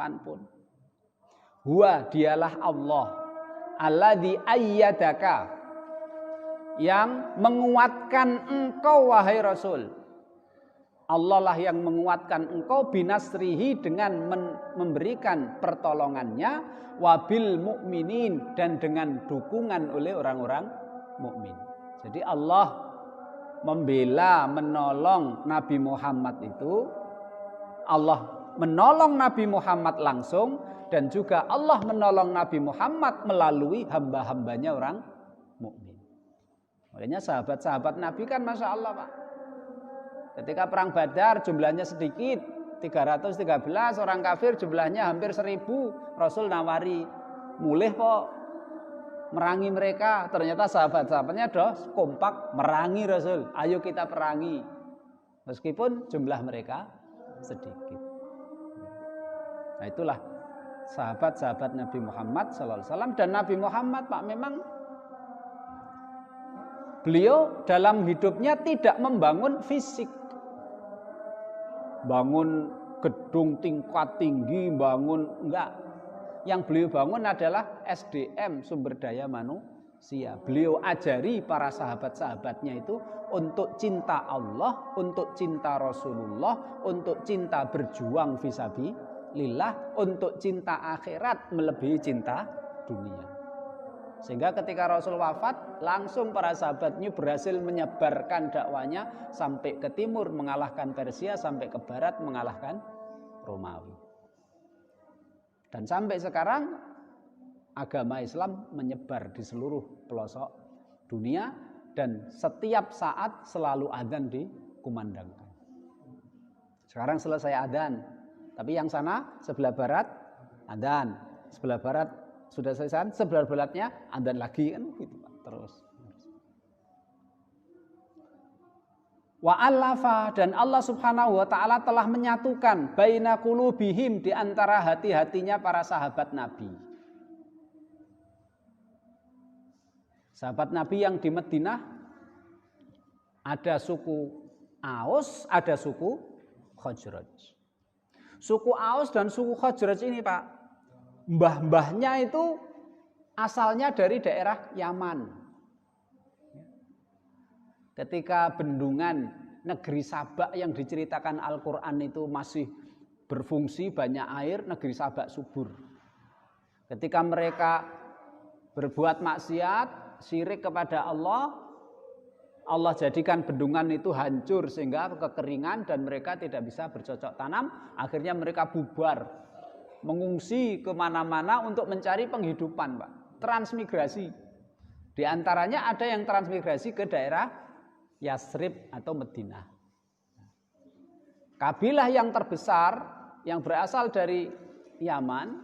perkataan pun. Huwa, dialah Allah, alladzi ayyadaka, yang menguatkan engkau wahai Rasul. Allah lah yang menguatkan engkau binasrihi, dengan memberikan pertolongannya, wabil mukminin, dan dengan dukungan oleh orang-orang mukmin. Jadi Allah membela, menolong Nabi Muhammad itu, Allah menolong Nabi Muhammad langsung, dan juga Allah menolong Nabi Muhammad melalui hamba-hambanya orang mukmin. Makanya sahabat-sahabat Nabi kan Masya Allah Pak, ketika perang Badar jumlahnya sedikit, 313, orang kafir jumlahnya hampir 1000. Rasul nawari, mulih kok merangi mereka. Ternyata sahabat-sahabatnya kompak merangi Rasul. Ayo kita perangi. Meskipun jumlah mereka sedikit. Nah itulah sahabat-sahabat Nabi Muhammad SAW. Dan Nabi Muhammad Pak, memang beliau dalam hidupnya tidak membangun fisik. Bangun gedung tingkat tinggi, enggak. Yang beliau bangun adalah SDM, sumber daya manusia. Beliau ajari para sahabat-sahabatnya itu untuk cinta Allah, untuk cinta Rasulullah, untuk cinta berjuang fisabilillah, untuk cinta akhirat melebihi cinta dunia. Sehingga ketika Rasul wafat, langsung para sahabatnya berhasil menyebarkan dakwanya sampai ke timur mengalahkan Persia, sampai ke barat mengalahkan Romawi. Dan sampai sekarang agama Islam menyebar di seluruh pelosok dunia, dan setiap saat selalu adzan dikumandangkan. Sekarang selesai adzan, tapi yang sana sebelah barat adzan, sebelah barat sudah selesai, sebelah baratnya adzan lagi, kan gitu Pak, terus. Wa allafa, dan Allah Subhanahu wa taala telah menyatukan baina qulubihim, di antara hati-hatinya para sahabat Nabi. Sahabat Nabi yang di Madinah ada suku Aus, ada suku Khazraj. Suku Aus dan suku Khazraj ini Pak, mbah-mbahnya itu asalnya dari daerah Yaman. Ketika bendungan negeri Sabak yang diceritakan Al-Quran itu masih berfungsi, banyak air, negeri Sabak subur. Ketika mereka berbuat maksiat, syirik kepada Allah, Allah jadikan bendungan itu hancur sehingga kekeringan dan mereka tidak bisa bercocok tanam. Akhirnya mereka bubar, mengungsi kemana-mana untuk mencari penghidupan Pak. Transmigrasi. Di antaranya ada yang transmigrasi ke daerah Yasrib atau Madinah. Kabilah yang terbesar yang berasal dari Yaman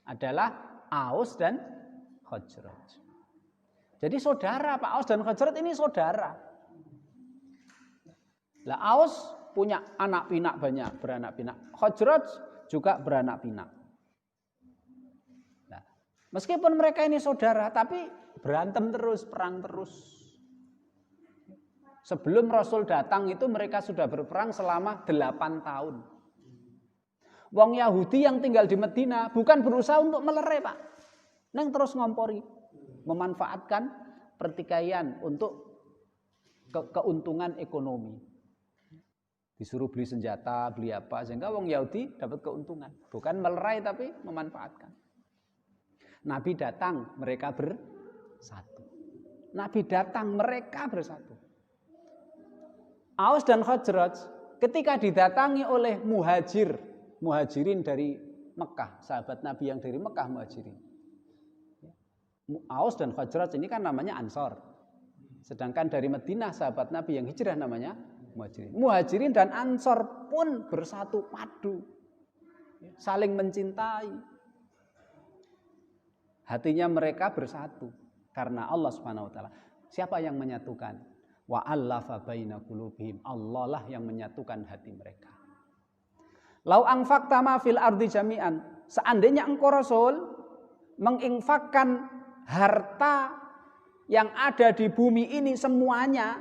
adalah Aus dan Khazraj. Jadi saudara Pak, Aus dan Khazraj ini saudara. Lah Aus punya anak pinak banyak, beranak pinak. Khazraj juga beranak pinak. Nah, meskipun mereka ini saudara, tapi berantem terus, perang terus. Sebelum Rasul datang itu mereka sudah berperang selama 8 tahun. Wong Yahudi yang tinggal di Madinah bukan berusaha untuk melerai Pak, neng terus ngompori, memanfaatkan pertikaian untuk keuntungan ekonomi. Disuruh beli senjata, beli apa, sehingga wong Yahudi dapat keuntungan. Bukan melerai tapi memanfaatkan. Nabi datang, mereka bersatu. Nabi datang, mereka bersatu. Aus dan Khazraj ketika didatangi oleh muhajirin dari Mekah, sahabat Nabi yang dari Mekah muhajirin. Aus dan Khazraj ini kan namanya Ansor. Sedangkan dari Madinah sahabat Nabi yang hijrah namanya Muhajirin. Muhajirin dan Ansor pun bersatu padu, saling mencintai. Hatinya mereka bersatu karena Allah Subhanahu wa taala. Siapa yang menyatukan? Wa allafa baina qulubihim. Allah lah yang menyatukan hati mereka. Lau anfaqta ma fil ardi jami'an. Seandainya engkau Rasul menginfakkan harta yang ada di bumi ini semuanya,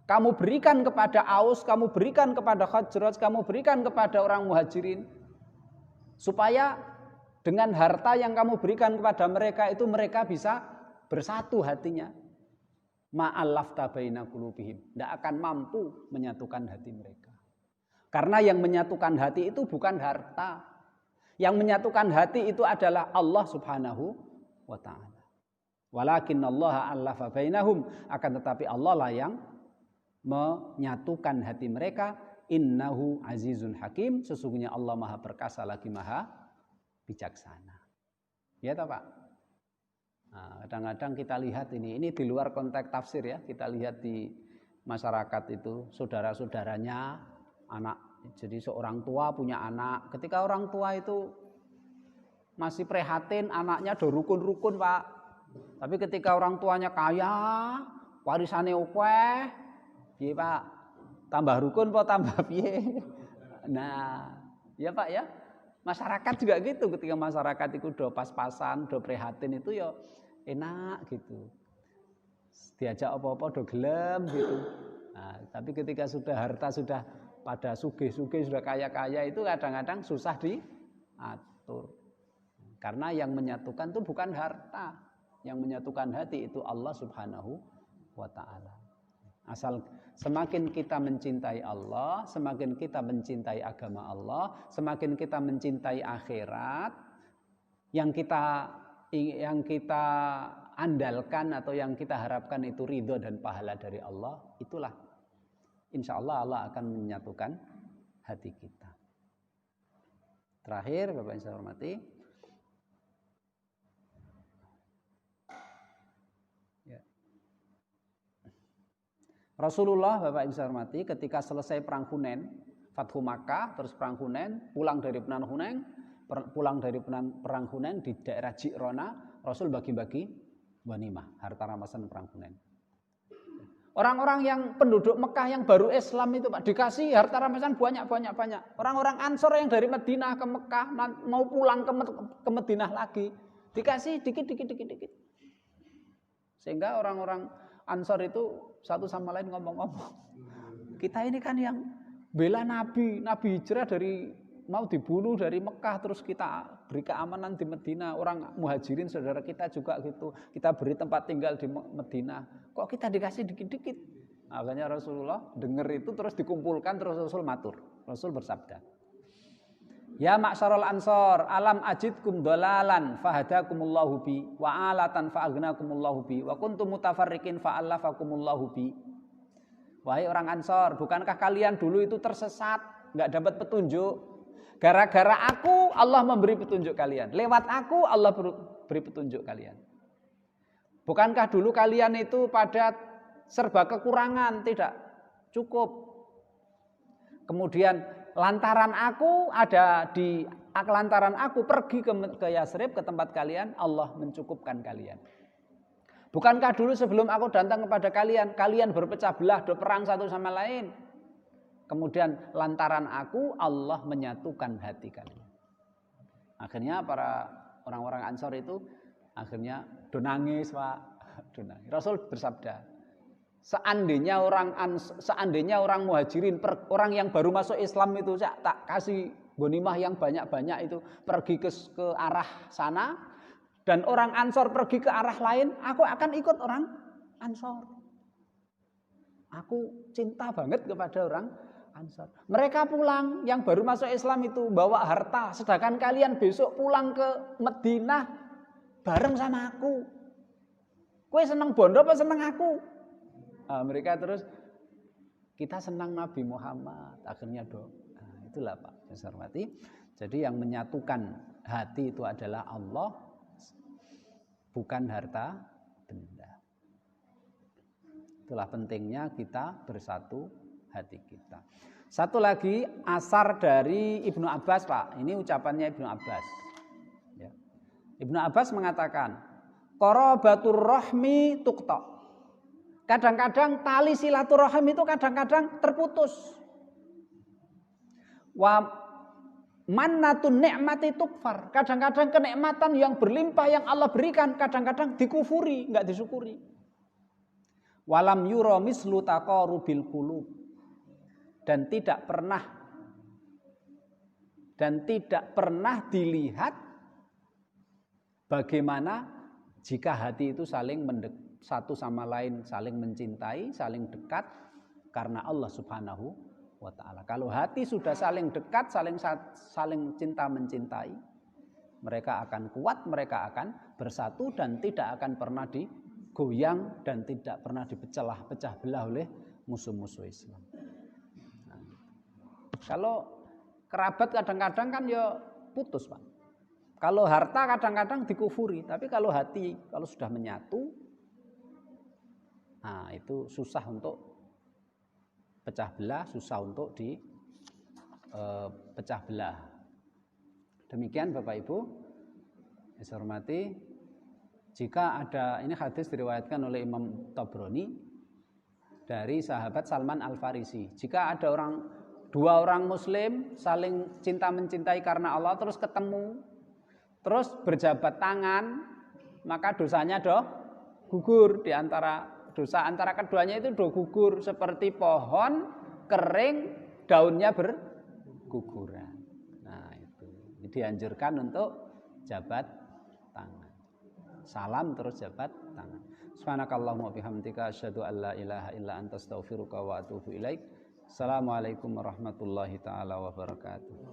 kamu berikan kepada Aus, kamu berikan kepada Khazraj, kamu berikan kepada orang Muhajirin. Supaya dengan harta yang kamu berikan kepada mereka itu mereka bisa bersatu hatinya. Ma'allafta baina qulubihim. Tidak akan mampu menyatukan hati mereka. Karena yang menyatukan hati itu bukan harta. Yang menyatukan hati itu adalah Allah Subhanahu wa ta'ala. Walakinnallaha allafa bainahum. Akan tetapi Allah lah yang menyatukan hati mereka. Innahu azizun hakim. Sesungguhnya Allah maha perkasa lagi maha bijaksana. Ya tak Pak? Nah, kadang-kadang kita lihat ini di luar konteks tafsir ya. Kita lihat di masyarakat itu saudara-saudaranya anak. Jadi seorang tua punya anak. Ketika orang tua itu masih prihatin, anaknya do rukun-rukun Pak. Tapi ketika orang tuanya kaya, warisane akeh, piye Pak? Tambah rukun apa tambah piye? Nah, ya Pak ya. Masyarakat juga gitu, ketika masyarakat itu do pas-pasan, do prihatin itu ya enak gitu. Diajak apa-apa do gelem gitu. Nah, tapi ketika sudah harta sudah pada sugih-sugih, sudah kaya-kaya itu kadang-kadang susah diatur. Karena yang menyatukan itu bukan harta. Yang menyatukan hati itu Allah Subhanahu wa ta'ala. Asal semakin kita mencintai Allah, semakin kita mencintai agama Allah, semakin kita mencintai akhirat, yang kita andalkan atau yang kita harapkan itu ridho dan pahala dari Allah, itulah insya Allah Allah akan menyatukan hati kita. Terakhir Bapak Ibu saya hormati, Rasulullah Bapak Ibu saya hormati ketika selesai perang Hunain, Fathu Makkah, terus perang Hunain, pulang dari perang Hunain di daerah Ji'rana, Rasul bagi-bagi ghanimah, harta rampasan perang Hunain. Orang-orang yang penduduk Mekah yang baru Islam itu Pak dikasih harta rampasan banyak. Orang-orang Ansor yang dari Madinah ke Mekah mau pulang ke Madinah lagi dikasih dikit. Sehingga orang-orang Ansor itu satu sama lain ngomong-ngomong. Kita ini kan yang bela Nabi hijrah dari mau dibunuh dari Mekah terus kita beri keamanan di Madinah. Orang Muhajirin saudara kita juga gitu. Kita beri tempat tinggal di Madinah. Kok kita dikasih dikit-dikit? Akhirnya Rasulullah dengar itu terus dikumpulkan terus Rasul matur. Rasul bersabda, ya ma'syarul ansor, alam ajidkum dolalan fahadakumullahu bi wa alatan fa'agnakumullahu bi wa kuntum mutafarriqin fa'allafakumullahu bi. Wahai orang Ansor, bukankah kalian dulu itu tersesat, enggak dapat petunjuk? Gara-gara aku Allah memberi petunjuk kalian. Lewat aku Allah beri petunjuk kalian. Bukankah dulu kalian itu pada serba kekurangan, tidak cukup. Kemudian lantaran aku pergi ke Yasrib, ke tempat kalian, Allah mencukupkan kalian. Bukankah dulu sebelum aku datang kepada kalian, kalian berpecah belah, berperang satu sama lain. Kemudian lantaran aku, Allah menyatukan hati kalian. Akhirnya para orang-orang Ansor itu akhirnya nangis Pak. Rasul bersabda, seandainya orang Muhajirin, orang yang baru masuk Islam itu saya tak kasih ghanimah yang banyak-banyak itu pergi ke arah sana, dan orang Ansor pergi ke arah lain, aku akan ikut orang Ansor. Aku cinta banget kepada orang Ansor. Mereka pulang yang baru masuk Islam itu bawa harta, sedangkan kalian besok pulang ke Madinah bareng sama aku. Kowe seneng bondo apa seneng aku? Nah, mereka terus kita senang Nabi Muhammad, akhirnya itulah Pak saya hormati. Jadi yang menyatukan hati itu adalah Allah, bukan harta benda. Itulah pentingnya kita bersatu hati kita. Satu lagi asar dari Ibnu Abbas Pak. Ini ucapannya Ibnu Abbas. Ya. Ibnu Abbas mengatakan, qarabatur rahmi tuqta. Kadang-kadang tali silaturahim itu kadang-kadang terputus. Wa mannatun ni'mati tukfar. Kadang-kadang kenikmatan yang berlimpah yang Allah berikan kadang-kadang dikufuri, enggak disyukuri. Walam yura mislu taqarubil qulub. Dan dan tidak pernah dilihat bagaimana jika hati itu saling satu sama lain saling mencintai, saling dekat karena Allah Subhanahu wa taala. Kalau hati sudah saling dekat, saling cinta mencintai, mereka akan kuat, mereka akan bersatu dan tidak akan pernah digoyang dan tidak pernah pecah belah oleh musuh-musuh Islam. Nah, kalau kerabat kadang-kadang kan ya putus, Pak. Kalau harta kadang-kadang dikufuri, tapi kalau hati kalau sudah menyatu, nah itu susah untuk pecah belah, susah untuk pecah belah. Demikian Bapak Ibu, saya hormati. Jika ada, ini hadis diriwayatkan oleh Imam Tabrani dari sahabat Salman Al-Farisi. Jika ada dua orang muslim saling cinta mencintai karena Allah, terus ketemu, terus berjabat tangan, maka dosanya gugur. Di antara dosa antara keduanya itu gugur seperti pohon kering, daunnya berguguran. Nah itu dianjurkan untuk jabat tangan. Salam terus jabat tangan. Subhanakallahumma bihamdika asyhadu an la ilaha illa anta astaghfiruka wa atubu ilaik. Assalamualaikum warahmatullahi taala wabarakatuh.